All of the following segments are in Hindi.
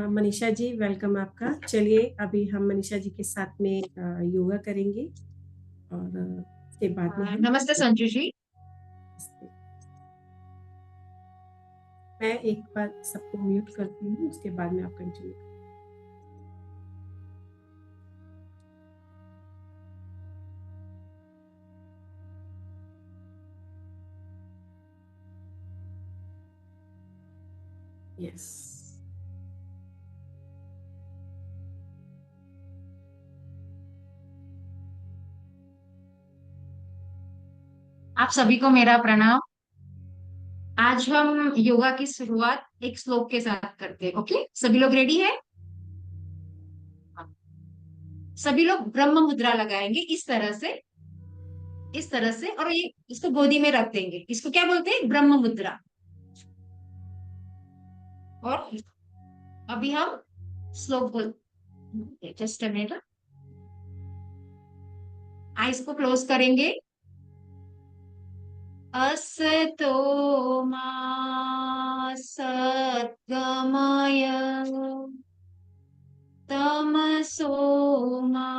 मनीषा जी, वेलकम आपका। चलिए अभी हम मनीषा जी के साथ में योगा करेंगे और उसके बाद में हम नमस्ते संजू जी। मैं एक बार सबको म्यूट करती हूँ, उसके बाद में आप कंटिन्यू। यस। आप सभी को मेरा प्रणाम। आज हम योगा की शुरुआत एक श्लोक के साथ करते हैं। ओके, सभी लोग रेडी है? सभी लोग ब्रह्म मुद्रा लगाएंगे इस तरह से, और ये इसको गोदी में रख देंगे। इसको क्या बोलते हैं? ब्रह्म मुद्रा। और अभी हम श्लोक बोल, जस्ट अ मिनट, आईज को क्लोज करेंगे। असतो मा सद्गमय तमसो मा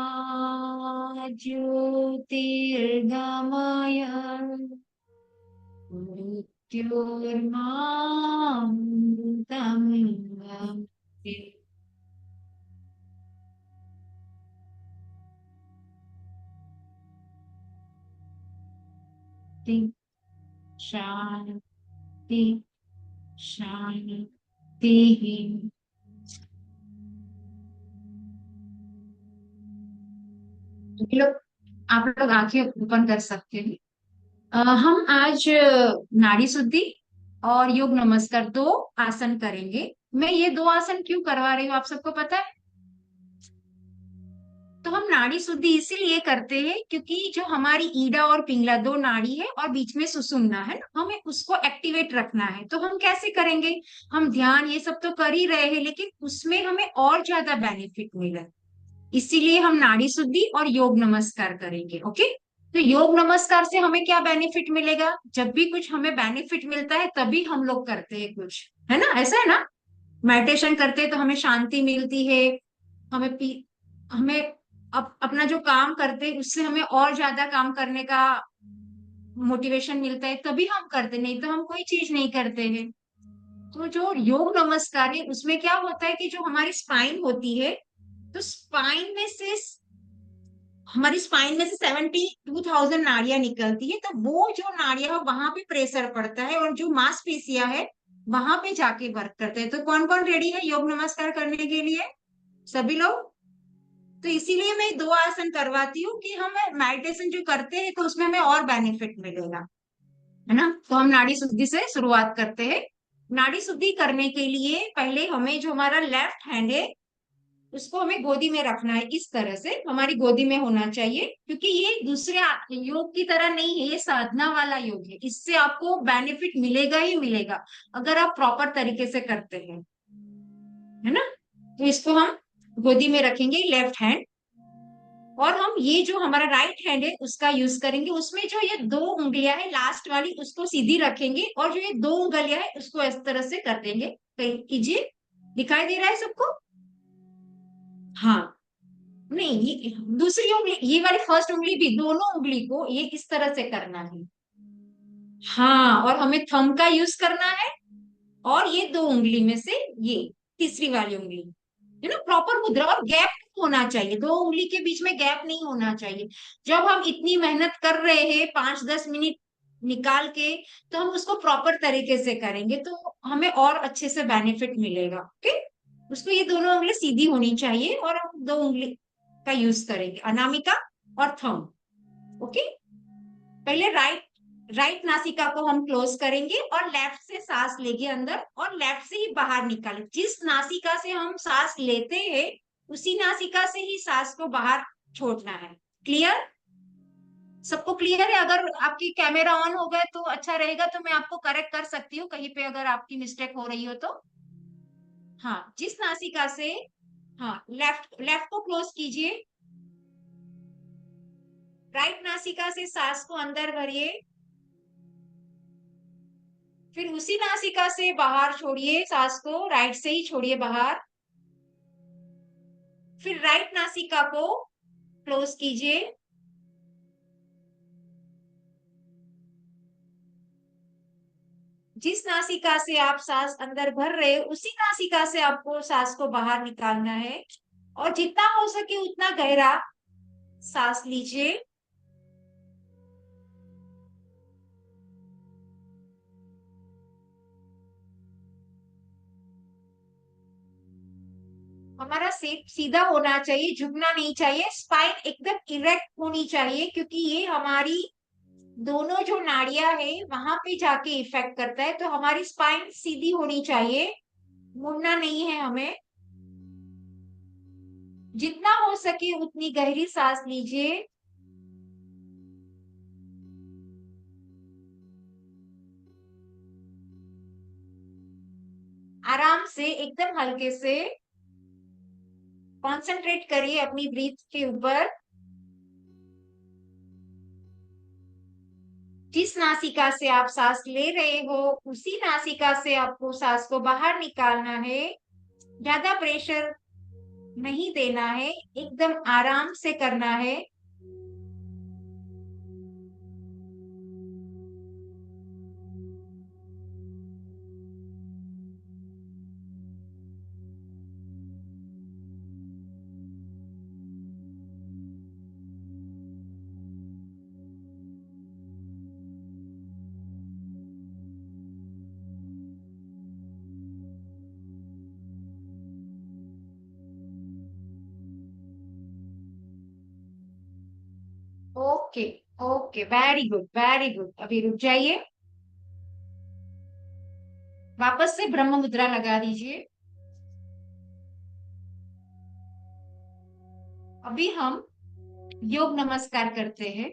ज्योतिर्गमय मृत्योर्मामृतंगमय। शांति शांति। ये लोग, आप लोग आंखें ओपन कर सकते हैं। हम आज नाड़ी शुद्धि और योग नमस्कार दो आसन करेंगे। मैं ये दो आसन क्यों करवा रही हूँ, आप सबको पता है? तो हम नाड़ी शुद्धि इसीलिए करते हैं क्योंकि जो हमारी ईडा और पिंगला दो नाड़ी है और बीच में सुषुम्ना है ना, हमें उसको एक्टिवेट रखना है। तो हम कैसे करेंगे? हम ध्यान ये सब तो कर ही रहे हैं, लेकिन उसमें हमें और ज्यादा बेनिफिट मिले, इसीलिए हम नाड़ी शुद्धि और योग नमस्कार करेंगे। ओके, तो योग नमस्कार से हमें क्या बेनिफिट मिलेगा? जब भी कुछ हमें बेनिफिट मिलता है तभी हम लोग करते हैं कुछ, है ना? ऐसा है ना? मेडिटेशन करते हैं तो हमें शांति मिलती है, हमें हमें अपना जो काम करते हैं उससे हमें और ज्यादा काम करने का मोटिवेशन मिलता है, तभी हम करते, नहीं तो हम कोई चीज नहीं करते हैं। तो जो योग नमस्कार है उसमें क्या होता है कि जो हमारी स्पाइन होती है, तो स्पाइन में से हमारी स्पाइन में से 72,000 नाड़ियां निकलती है। तो वो जो नाड़ियां, वहां पे प्रेशर पड़ता है और जो मांसपेशियां है वहां पे जाके वर्क करते हैं। तो कौन कौन रेडी है योग नमस्कार करने के लिए? सभी लोग? तो इसीलिए मैं दो आसन करवाती हूँ कि हम मेडिटेशन जो करते हैं तो उसमें हमें और बेनिफिट मिलेगा, है ना? तो हम नाड़ी शुद्धि से शुरुआत करते हैं। नाड़ी शुद्धि करने के लिए पहले हमें जो हमारा लेफ्ट हैंड है उसको हमें गोदी में रखना है। इस तरह से हमारी गोदी में होना चाहिए, क्योंकि ये दूसरे योग की तरह नहीं है, ये साधना वाला योग है। इससे आपको बेनिफिट मिलेगा ही मिलेगा अगर आप प्रॉपर तरीके से करते हैं, है ना? तो इसको हम गोदी में रखेंगे, लेफ्ट हैंड। और हम ये जो हमारा राइट हैंड है उसका यूज करेंगे। उसमें जो ये दो उंगलियां है लास्ट वाली उसको सीधी रखेंगे, और जो ये दो उंगलियां है उसको इस तरह से कर देंगे। कहीं कीजिए, दिखाई दे रहा है सबको? हाँ। नहीं, ये दूसरी उंगली, ये वाली फर्स्ट उंगली भी, दोनों उंगली को ये इस तरह से करना है। हाँ, और हमें थंब का यूज करना है, और ये दो उंगली में से ये तीसरी वाली उंगली, है ना? प्रॉपर मुद्रा, और गैप नहीं होना चाहिए, दो उंगली के बीच में गैप नहीं होना चाहिए। जब हम इतनी मेहनत कर रहे हैं 5-10 मिनट निकाल के, तो हम उसको प्रॉपर तरीके से करेंगे तो हमें और अच्छे से बेनिफिट मिलेगा। ओके, उसको ये दोनों उंगली सीधी होनी चाहिए, और हम दो उंगली का यूज करेंगे, अनामिका और थंब। ओके, पहले राइट राइट नासिका को हम क्लोज करेंगे और लेफ्ट से सांस लेके अंदर और लेफ्ट से ही बाहर निकालें। जिस नासिका से हम सांस लेते हैं उसी नासिका से ही सांस को बाहर छोड़ना है। क्लियर? सबको क्लियर है? अगर आपकी कैमरा ऑन हो गए तो अच्छा रहेगा, तो मैं आपको करेक्ट कर सकती हूँ कहीं पे अगर आपकी मिस्टेक हो रही हो तो। हाँ, जिस नासिका से, हाँ, लेफ्ट लेफ्ट को क्लोज कीजिए। राइट नासिका से सांस को अंदर भरिए, फिर उसी नासिका से बाहर छोड़िए सांस को, राइट से ही छोड़िए बाहर। फिर राइट नासिका को क्लोज कीजिए। जिस नासिका से आप सांस अंदर भर रहे हो उसी नासिका से आपको सांस को बाहर निकालना है, और जितना हो सके उतना गहरा सांस लीजिए। हमारा सिर सीधा होना चाहिए, झुकना नहीं चाहिए, स्पाइन एकदम इरेक्ट होनी चाहिए, क्योंकि ये हमारी दोनों जो नाड़ियां है वहां पे जाके इफेक्ट करता है। तो हमारी स्पाइन सीधी होनी चाहिए, मुड़ना नहीं है हमें। जितना हो सके उतनी गहरी सांस लीजिए। आराम से एकदम हल्के से कंसंट्रेट करिए अपनी ब्रीथ के ऊपर। जिस नासिका से आप सांस ले रहे हो उसी नासिका से आपको सांस को बाहर निकालना है। ज्यादा प्रेशर नहीं देना है, एकदम आराम से करना है। Okay, okay, very good, very good. अभी रुक जाइए, वापस से ब्रह्म मुद्रा लगा दीजिए। अभी हम योग नमस्कार करते हैं।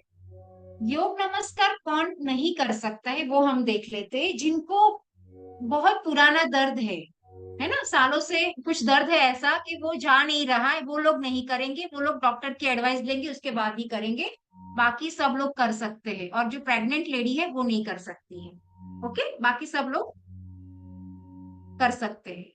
योग नमस्कार कौन नहीं कर सकता है वो हम देख लेते हैं। जिनको बहुत पुराना दर्द है ना, सालों से कुछ दर्द है ऐसा कि वो जा नहीं रहा है, वो लोग नहीं करेंगे, वो लोग डॉक्टर की एडवाइस लेंगे उसके बाद ही करेंगे। बाकी सब लोग कर सकते हैं, और जो प्रेग्नेंट लेडी है वो नहीं कर सकती है। ओके, बाकी सब लोग कर सकते हैं।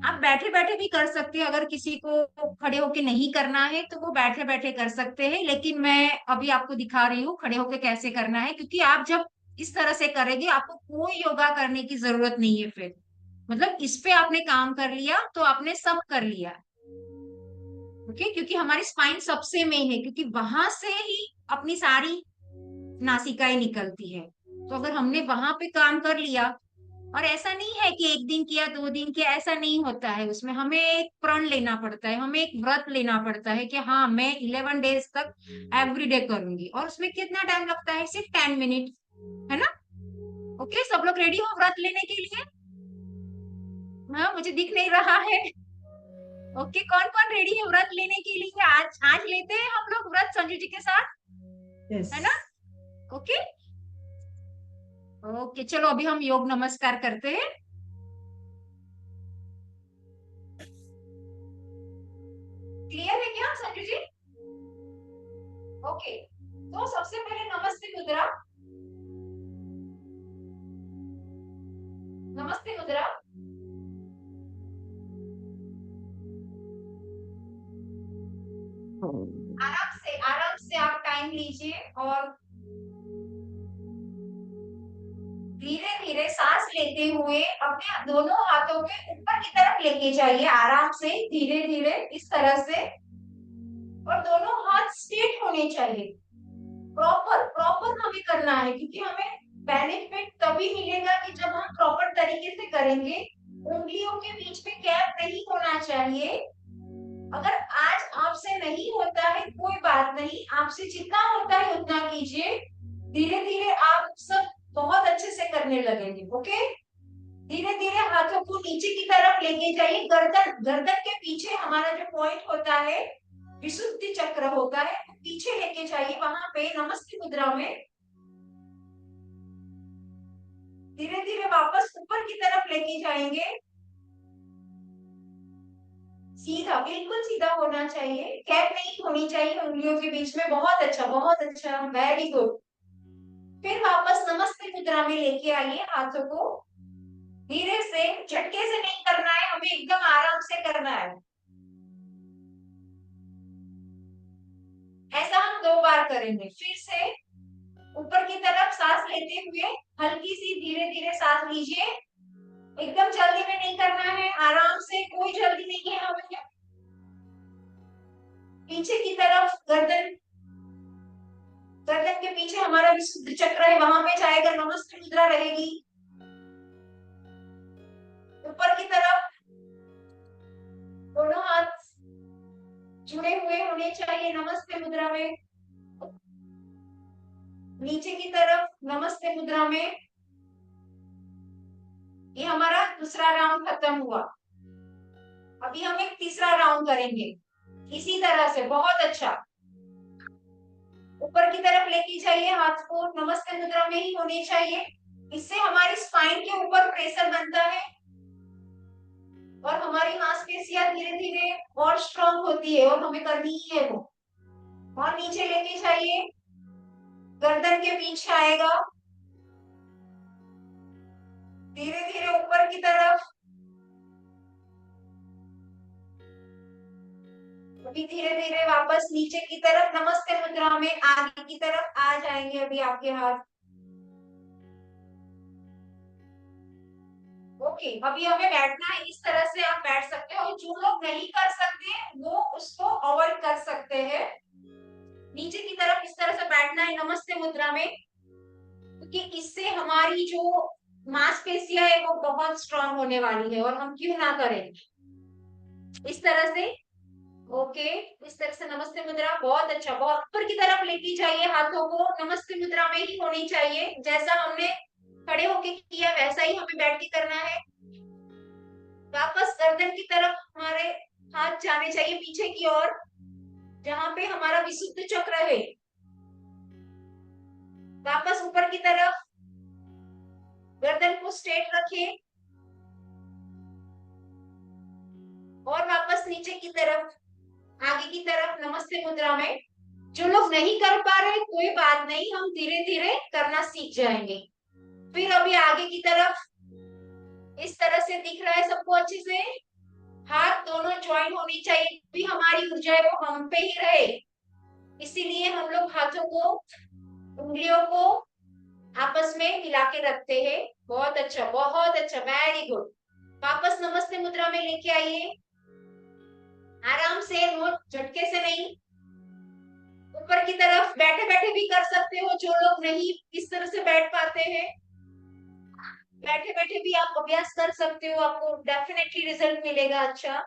आप बैठे बैठे भी कर सकते हैं, अगर किसी को खड़े होके नहीं करना है तो वो बैठे बैठे कर सकते हैं, लेकिन मैं अभी आपको दिखा रही हूँ खड़े होके कैसे करना है, क्योंकि आप जब इस तरह से करेंगे आपको कोई योगा करने की जरूरत नहीं है फिर। मतलब इस पे आपने काम कर लिया तो आपने सब कर लिया। ओके, क्योंकि हमारी स्पाइन सबसे मेन है, क्योंकि वहां से ही अपनी सारी नासिकाएं निकलती है। तो अगर हमने वहां पे काम कर लिया, और ऐसा नहीं है कि एक दिन किया 2 दिन किया, ऐसा नहीं होता है। उसमें हमें एक प्रण लेना पड़ता है, हमें एक व्रत लेना पड़ता है कि हाँ मैं 11 डेज तक एवरीडे करूंगी। और उसमें कितना टाइम लगता है? सिर्फ 10 मिनट, है ना। ओके, सब लोग रेडी हो व्रत लेने के लिए? हाँ, मुझे दिख नहीं रहा है। ओके, कौन कौन रेडी है व्रत लेने के लिए? आज आज लेते हैं हम लोग व्रत संजू जी के साथ, यस। है ना। ओके, ओके, चलो अभी हम योग नमस्कार करते हैं। क्लियर है क्या संजू जी? ओके, तो सबसे पहले नमस्ते मुद्रा। नमस्ते मुद्रा। आराम से आप टाइम लीजिए, और धीरे धीरे सांस लेते हुए अपने दोनों हाथों के ऊपर की तरफ लेके जाइए, आराम से धीरे धीरे इस तरह से। और दोनों हाथ स्ट्रेट होने चाहिए, प्रॉपर प्रॉपर हमें करना है, क्योंकि हमें बेनिफिट तभी मिलेगा कि जब हम प्रॉपर तरीके से करेंगे। उंगलियों के बीच में गैप नहीं होना चाहिए। अगर आज आपसे नहीं होता है कोई बात नहीं, आपसे जितना होता है उतना कीजिए। धीरे धीरे आप सब बहुत अच्छे से करने लगेंगे। ओके, धीरे धीरे हाथों को नीचे की तरफ लेके जाइए। गर्दन गर्दन के पीछे हमारा जो पॉइंट होता है, विशुद्धि चक्र होता है, पीछे लेके जाइए वहां पे नमस्ते मुद्रा में। धीरे धीरे वापस ऊपर की तरफ लेके जाएंगे। सीधा, बिल्कुल सीधा होना चाहिए, गैप नहीं होनी चाहिए उंगलियों के बीच में। बहुत अच्छा, बहुत अच्छा, वेरी गुड। फिर वापस नमस्ते मुद्रा में लेके आइए हाथों को। धीरे से, झटके से नहीं करना है, हमें एकदम आराम से करना है। ऐसा हम 2 बार करेंगे। फिर से ऊपर की तरफ सांस लेते हुए हल्की सी धीरे धीरे सांस लीजिए। एकदम जल्दी में नहीं करना है, आराम से, कोई जल्दी नहीं है हमें। पीछे की तरफ गर्दन, गर्दन के पीछे हमारा विशुद्ध चक्र है, वहां पे जाएगा, नमस्ते मुद्रा रहेगी। ऊपर की तरफ दोनों हाथ जुड़े हुए होने चाहिए नमस्ते मुद्रा में। नीचे की तरफ नमस्ते मुद्रा में। ये हमारा दूसरा राउंड खत्म हुआ। अभी हम एक तीसरा राउंड करेंगे इसी तरह से। बहुत अच्छा। ऊपर की तरफ लेके जाइए हाथ को, नमस्ते मुद्रा में ही होने चाहिए। इससे हमारी स्पाइन के ऊपर प्रेशर बनता है और हमारी मांसपेशियां धीरे धीरे और स्ट्रांग होती है, और हमें करनी ही है वो। और नीचे लेके जाइए, गर्दन के पीछे आएगा, धीरे धीरे ऊपर की तरफ। अभी धीरे धीरे वापस नीचे की तरफ, नमस्ते मुद्रा में आगे की तरफ आ जाएंगे अभी आपके हाथ। ओके, अभी हमें बैठना है इस तरह से। आप बैठ सकते हो। जो लोग नहीं कर सकते वो उसको अवॉइड कर सकते हैं। नीचे की तरफ इस तरह से बैठना है नमस्ते मुद्रा में, क्योंकि इससे हमारी जो मांसपेशियां है वो बहुत स्ट्रांग होने वाली है, और हम क्यों ना करें इस तरह से। ओके, इस तरह से नमस्ते मुद्रा। बहुत अच्छा। बहुत ऊपर की तरफ लेके जाइए हाथों को, नमस्ते मुद्रा में ही होनी चाहिए। जैसा हमने खड़े होके किया वैसा ही हमें बैठ के करना है। वापस गर्दन की तरफ हमारे हाथ जाने चाहिए, पीछे की ओर, जहां पे हमारा विशुद्ध चक्र है। वापस ऊपर की तरफ, गर्दन को स्ट्रेट रखिए, और वापस नीचे की तरफ, आगे की तरफ, नमस्ते मुद्रा में। जो लोग नहीं कर पा रहे कोई बात नहीं, हम धीरे धीरे करना सीख जाएंगे। फिर अभी आगे की तरफ, इस तरह से दिख रहा है सबको अच्छे से। हाथ दोनों ज्वाइन होनी चाहिए, भी हमारी ऊर्जा है वो हम पे ही रहे। इसीलिए हम लोग हाथों को, उंगलियों को आपस में मिला के रखते हैं। बहुत अच्छा, बहुत अच्छा, वेरी गुड। वापस नमस्ते मुद्रा में लेके आइए, आराम से, नोट झटके से नहीं। ऊपर की तरफ बैठे बैठे भी कर सकते हो, जो लोग नहीं इस तरह से बैठ पाते हैं, बैठे बैठे भी आप अभ्यास कर सकते हो, आपको डेफिनेटली रिजल्ट मिलेगा अच्छा।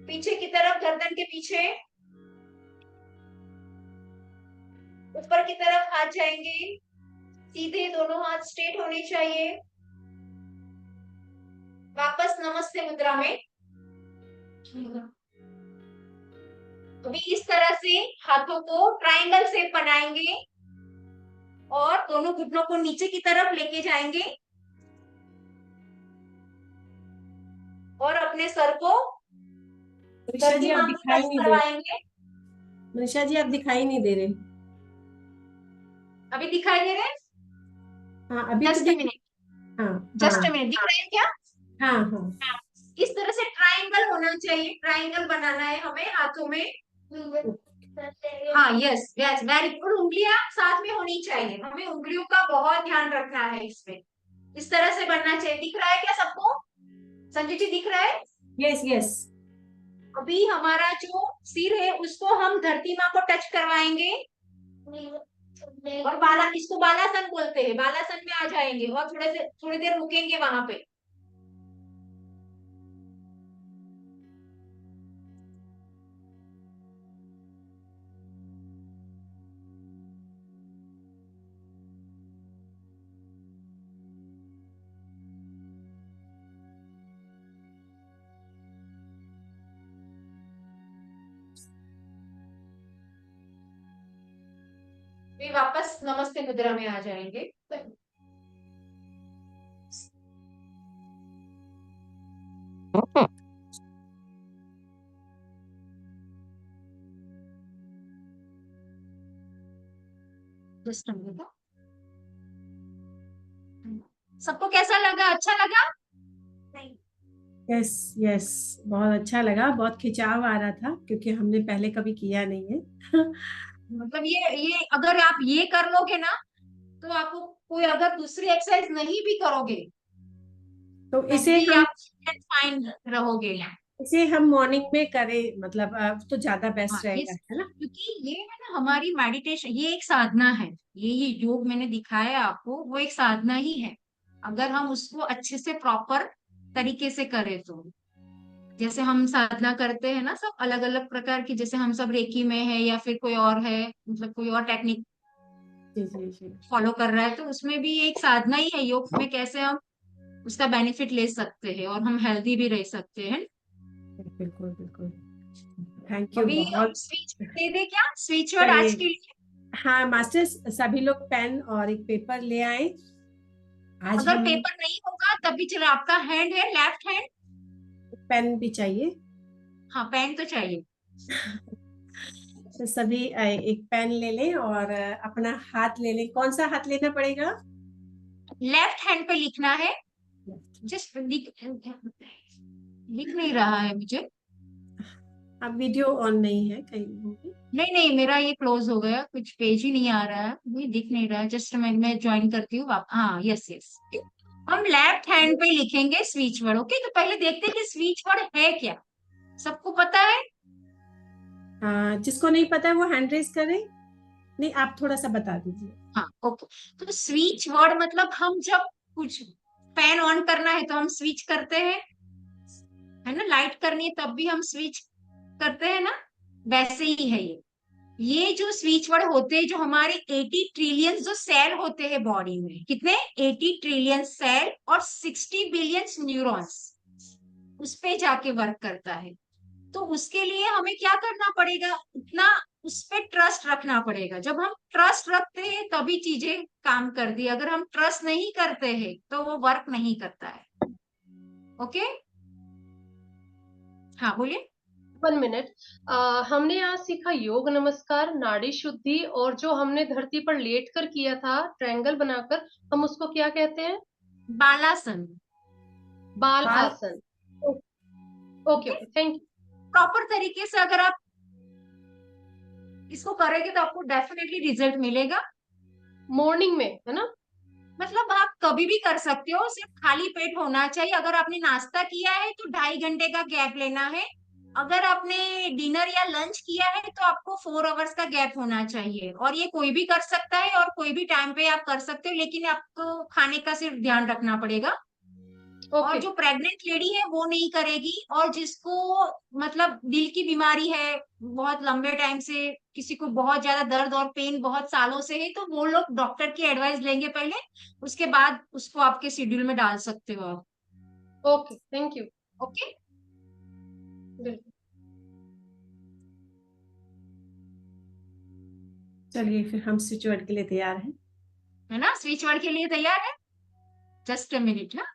पीछे की तरफ, गर्दन के पीछे, ऊपर की तरफ हाथ जाएंगे, सीधे दोनों हाथ स्ट्रेट होने चाहिए। वापस नमस्ते मुद्रा में। अभी इस तरह से हाथों को ट्रायंगल शेप बनाएंगे, और दोनों घुटनों को नीचे की तरफ लेके जाएंगे, और अपने सर को मनीषा जी धरती आप मां को दिखाई टच नहीं दे रहे। करवाएंगे। मनीषा जी आप दिखाई नहीं दे रहे। अभी दिखाई दे रहे हैं? हाँ अभी तो जस्ट अ दिख। मिनट, हाँ जस्ट हाँ अ मिनट, दिख रहे हैं क्या? हाँ हाँ। इस तरह से ट्रायंगल होना चाहिए, ट्रायंगल बनाना है हमें हाथों में। हाँ, यस यस, वेरी गुड। उंगलियां साथ में होनी चाहिए, हमें उंगलियों का बहुत ध्यान रखना है इसमें। इस तरह से बनना चाहिए। दिख रहा है क्या सबको? संजय जी दिख रहा है? Yes yes. अभी हमारा जो सिर है उसको हम धरती माँ को टच करवाएंगे, और बाला, इसको बालासन बोलते हैं। बालासन में आ जाएंगे, और थोड़ी देर रुकेंगे वहां पे। फिर वापस नमस्ते मुद्रा में आ जाएंगे। जस्ट सबको कैसा लगा? अच्छा लगा? नहीं। यस यस, बहुत अच्छा लगा, बहुत खिंचाव आ रहा था क्योंकि हमने पहले कभी किया नहीं है। मतलब ये अगर आप ये कर लोगे ना, तो आपको कोई अगर दूसरी एक्सरसाइज नहीं भी करोगे तो तब भी आप फाइन रहोगे। इसे हम मॉर्निंग में करें, मतलब तो ज्यादा हाँ, बेस्ट ये रहेगा, है ना? क्योंकि ये है ना हमारी मेडिटेशन, ये एक साधना है। ये योग मैंने दिखाया आपको, वो एक साधना ही है। अगर हम उसको अच्छे से प्रॉपर तरीके से करें तो, जैसे हम साधना करते हैं ना सब अलग अलग प्रकार की, जैसे हम सब रेकी में है या फिर कोई और है, मतलब कोई और टेक्निक जी जी जी। फॉलो कर रहा है, तो उसमें भी एक साधना ही है। योग में कैसे हम उसका बेनिफिट ले सकते हैं और हम हेल्दी भी रह सकते हैं। बिल्कुल बिल्कुल। थैंक यू अभी हम बहुत। स्विच दे दे क्या, स्विच वर्ड आज चलिए, के लिए? हाँ मास्टर्स सभी लोग पेन और एक पेपर ले आए। आज अगर हम पेपर नहीं होगा तब भी चलो, आपका हैंड है लेफ्ट हैंड? पेन भी चाहिए। हाँ, पेन तो चाहिए। तो सभी एक पेन ले लें और अपना हाथ ले लें। कौन सा हाथ लेना पड़ेगा? लेफ्ट हैंड पे लिखना है। जस्ट लिख नहीं रहा है मुझे। अब वीडियो ऑन नहीं है कई लोगों की। नहीं नहीं, मेरा ये क्लोज हो गया, कुछ पेज ही नहीं आ रहा है, मुझे दिख नहीं रहा है। जस्ट मैं ज्वाइन करती हूँ हाँ, यस यस। हम लेफ्ट हैंड पे लिखेंगे स्विच वर्ड। ओके, तो पहले देखते हैं कि स्विच वर्ड है क्या। सबको पता है? जिसको नहीं पता है वो हैंड रेज करें। नहीं, आप थोड़ा सा बता दीजिए। हाँ, ओके। तो स्विच वर्ड मतलब हम जब कुछ फैन ऑन करना है तो हम स्विच करते हैं, है ना? लाइट करनी है तब भी हम स्विच करते हैं ना, वैसे ही है ये जो स्विच वर्ड होते हैं, जो हमारे 80 ट्रिलियन जो सेल होते हैं बॉडी में, कितने? 80 ट्रिलियन सेल और 60 बिलियन न्यूरॉन्स, उस पे जाके वर्क करता है। तो उसके लिए हमें क्या करना पड़ेगा? उतना उस पे ट्रस्ट रखना पड़ेगा। जब हम ट्रस्ट रखते हैं तभी चीजें काम करती है। अगर हम ट्रस्ट नहीं करते हैं तो वो वर्क नहीं करता है। ओके, हाँ बोलिए। 1 मिनट। हमने आज सीखा योग नमस्कार, नाड़ी शुद्धि, और जो हमने धरती पर लेट कर किया था ट्रायंगल बनाकर, हम उसको क्या कहते हैं? बालासन। बाल बाल। आसन। Okay okay, okay, thank you. Proper तरीके से अगर आप इसको करेंगे तो आपको डेफिनेटली रिजल्ट मिलेगा। मॉर्निंग में, है ना? मतलब आप कभी भी कर सकते हो, सिर्फ खाली पेट होना चाहिए। अगर आपने नाश्ता किया है तो 2.5 घंटे का गैप लेना है। अगर आपने डिनर या लंच किया है तो आपको 4 आवर्स का गैप होना चाहिए। और ये कोई भी कर सकता है और कोई भी टाइम पे आप कर सकते हो, लेकिन आपको खाने का सिर्फ ध्यान रखना पड़ेगा। और ओके। जो प्रेग्नेंट लेडी है वो नहीं करेगी, और जिसको मतलब दिल की बीमारी है, बहुत लंबे टाइम से किसी को बहुत ज्यादा दर्द और पेन बहुत सालों से है, तो वो लोग डॉक्टर की एडवाइस लेंगे पहले, उसके बाद उसको आपके शेड्यूल में डाल सकते हो आप। Okay, thank you. ओके, बिल्कुल। चलिए फिर हम स्विच वर्ड के लिए तैयार हैं। है ना? स्विच वर्ड के लिए तैयार है? जस्ट अ मिनट ना।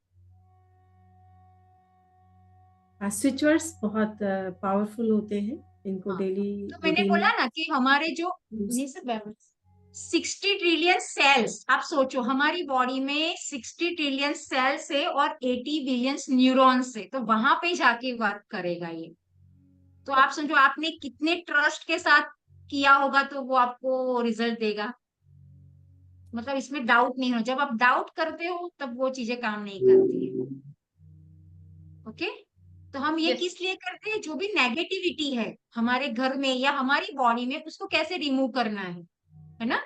स्विच वर्ड्स बहुत पावरफुल होते हैं, इनको हाँ, डेली तो मैंने रूटीन बोला में ना कि हमारे जो use। ये सब 60 ट्रिलियन सेल्स, आप सोचो हमारी बॉडी में 60 ट्रिलियन सेल्स है और 80 बिलियन न्यूरॉन्स है, तो वहां पे जाके वर्क करेगा ये। तो आप समझो आपने कितने ट्रस्ट के साथ किया होगा तो वो आपको रिजल्ट देगा। मतलब इसमें डाउट नहीं हो, जब आप डाउट करते हो तब वो चीजें काम नहीं करती है। ओके, तो हम ये यस। किस लिए करते हैं? जो भी नेगेटिविटी है हमारे घर में या हमारी बॉडी में, उसको कैसे रिमूव करना है ना?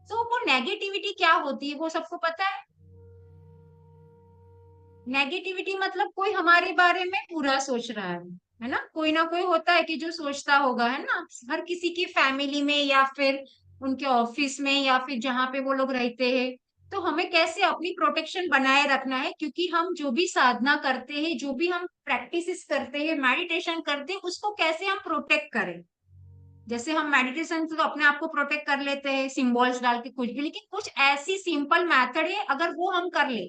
तो वो नेगेटिविटी क्या होती है वो सबको पता है? नेगेटिविटी मतलब कोई हमारे बारे में बुरा सोच रहा है ना? कोई ना कोई होता है कि जो सोचता होगा, है ना? हर किसी की फैमिली में या फिर उनके ऑफिस में या फिर जहां पे वो लोग रहते हैं। तो हमें कैसे अपनी प्रोटेक्शन बनाए रखना है, क्योंकि हम जो भी साधना करते हैं, जो भी हम प्रैक्टिस करते हैं, मेडिटेशन करते हैं, उसको कैसे हम प्रोटेक्ट करें। जैसे हम मेडिटेशन से तो अपने आप को प्रोटेक्ट कर लेते हैं सिंबल्स डाल के कुछ भी, लेकिन कुछ ऐसी सिंपल मेथड है अगर वो हम कर ले,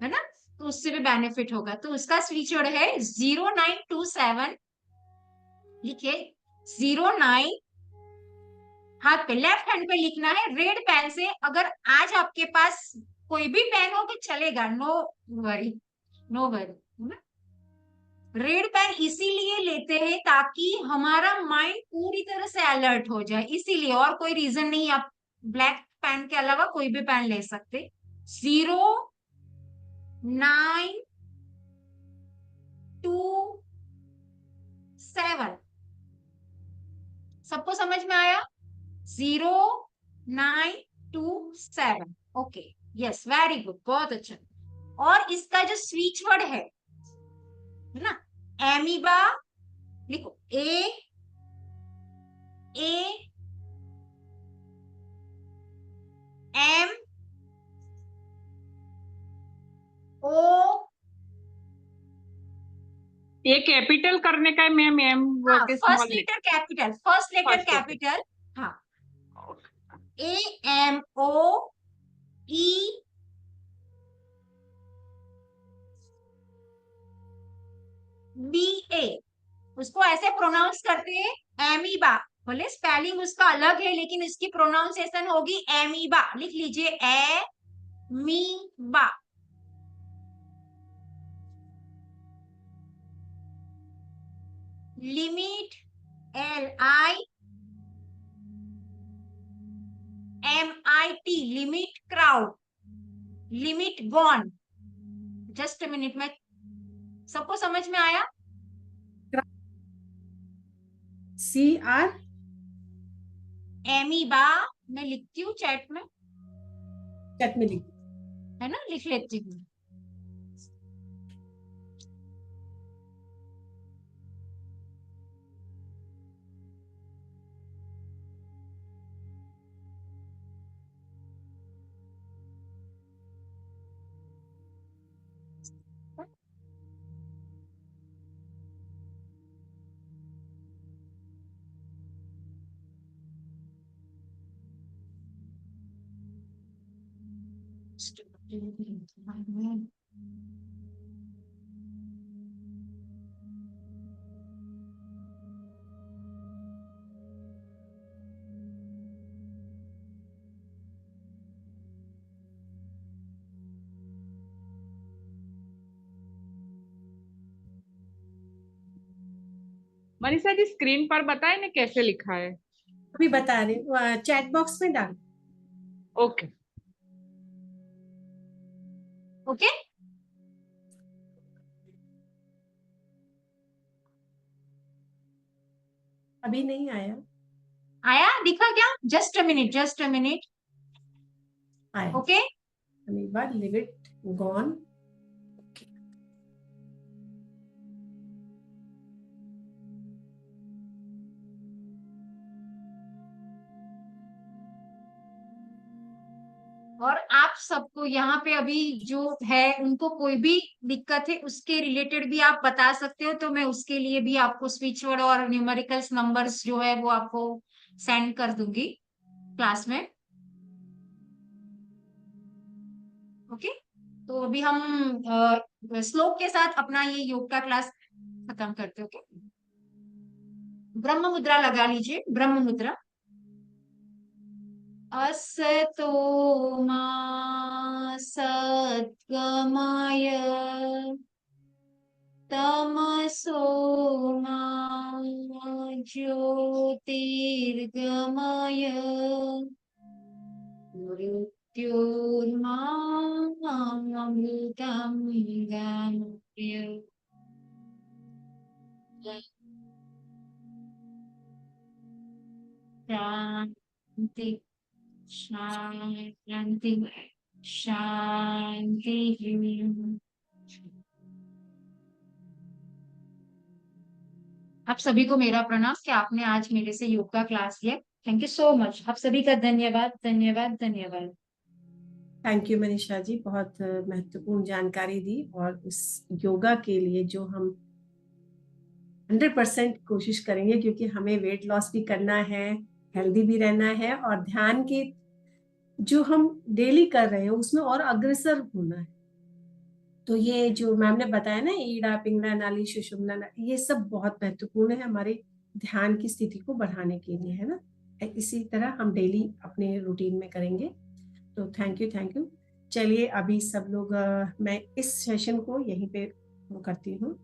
है ना, तो उससे भी बेनिफिट होगा। तो उसका स्विच वर्ड है 0927। लिखिए 09, हाथ पे लेफ्ट हैंड पे लिखना है रेड पेन से। अगर आज आपके पास कोई भी पेन हो तो चलेगा, no worry, no worry. Red pen इसीलिए लेते हैं ताकि हमारा माइंड पूरी तरह से अलर्ट हो जाए, इसीलिए, और कोई रीजन नहीं। आप ब्लैक पेन के अलावा कोई भी पेन ले सकते। 0, 9, 2, 7। सबको समझ में आया? 0, 9, 2, 7। ओके, यस, वेरी गुड, बहुत अच्छा। और इसका जो स्विच वर्ड है ना, एमीबा, लिखो ए एम ओ। ये कैपिटल करने का है मैम, एम के first small letter capital, first letter First letter. Capital. हाँ, AMOEBA, उसको ऐसे प्रोनाउंस करते हैं एमीबा। बोले स्पेलिंग उसका अलग है लेकिन इसकी प्रोनाउंसिएशन होगी एमीबा। लिख लीजिए amoeba. Limit, LIMIT, limit crowd, limit gone. Just a minute में, सबको समझ में आया? CR, एमीबा मैं लिखती हूँ चैट में, चैट में लिख। है ना, लिख लेती हूँ। मनीषा जी स्क्रीन पर बताए ना कैसे लिखा है? अभी बता रहे, चैट बॉक्स में डाल। ओके ओके, अभी नहीं आया। आया, दिखा क्या? Just a minute, just a minute. आया। Okay, amoeba, limit gone. और आप सबको यहाँ पे अभी जो है उनको कोई भी दिक्कत है उसके रिलेटेड भी आप बता सकते हो, तो मैं उसके लिए भी आपको स्विच वर्ड और न्यूमेरिकल्स नंबर्स जो है वो आपको सेंड कर दूंगी क्लास में। ओके, तो अभी हम श्लोक के साथ अपना ये योग का क्लास खत्म करते हैं। ओके, ब्रह्म मुद्रा लगा लीजिए, ब्रह्म मुद्रा। असतो मा सद्गमय, तमसो मा ज्योतिर्गमय, मृत्युर्मामृतं गमय। शांति, शांति, शांति। आप सभी को मेरा प्रणाम कि आपने आज मेरे से योग का क्लास लिया। थैंक यू सो मच, आप सभी का धन्यवाद, धन्यवाद, धन्यवाद। थैंक यू मनीषा जी, बहुत महत्वपूर्ण जानकारी दी। और उस योगा के लिए जो हम 100% कोशिश करेंगे, क्योंकि हमें वेट लॉस भी करना है, हेल्दी भी रहना है, और ध्यान के जो हम डेली कर रहे हैं उसमें और अग्रसर होना है। तो ये जो मैम ने बताया ना, ईड़ा, पिंगला नाली, सुषुम्ना नाली, ये सब बहुत महत्वपूर्ण है हमारे ध्यान की स्थिति को बढ़ाने के लिए, है ना। इसी तरह हम डेली अपने रूटीन में करेंगे। तो थैंक यू, थैंक यू। चलिए अभी सब लोग मैं इस सेशन को यहीं पे वो करती हूँ।